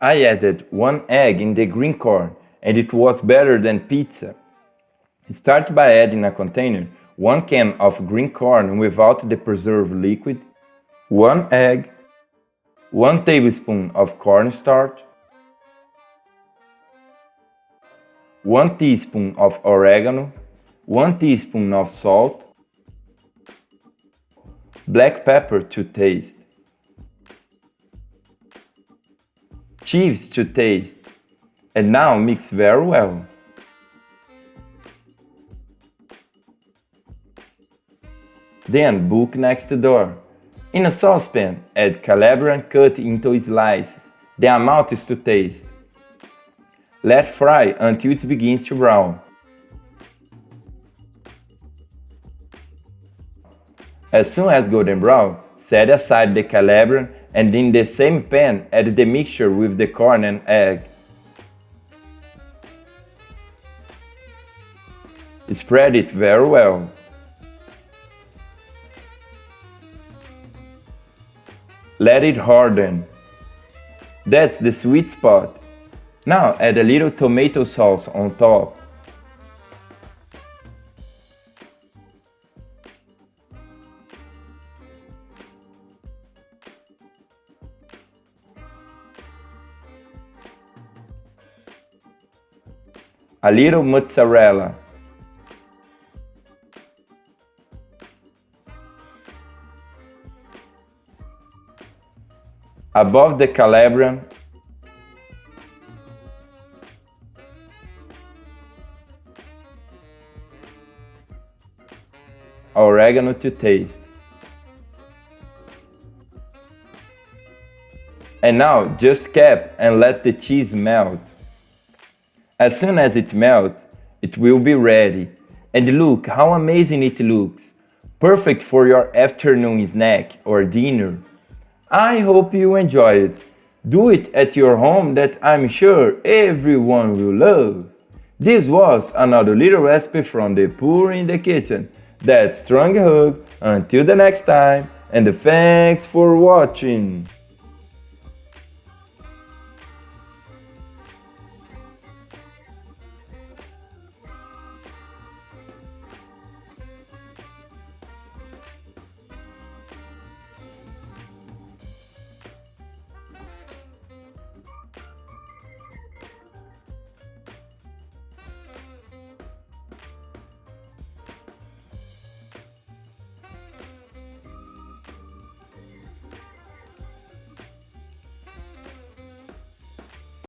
I added 1 egg in the green corn and it was better than pizza. Start by adding a container 1 can of green corn without the preserve liquid, 1 egg, 1 tablespoon of cornstarch, 1 teaspoon of oregano, 1 teaspoon of salt, black pepper to taste, cheese to taste, and now mix very well. Then book next door. In a saucepan, add Calabrian cut into slices. The amount is to taste. Let fry until it begins to brown. As soon as golden brown, set aside the Calabrian and in the same pan add the mixture with the corn and egg. Spread it very well. Let it harden. That's the sweet spot. Now add a little tomato sauce on top. A little mozzarella. Above the Calabrian, oregano to taste. And now just cap and let the cheese melt. As soon as it melts, it will be ready. And look how amazing it looks. Perfect for your afternoon snack or dinner. I hope you enjoy it. Do it at your home that I'm sure everyone will love. This was another little recipe from the Poor in the Kitchen. That strong hug, until the next time, and thanks for watching.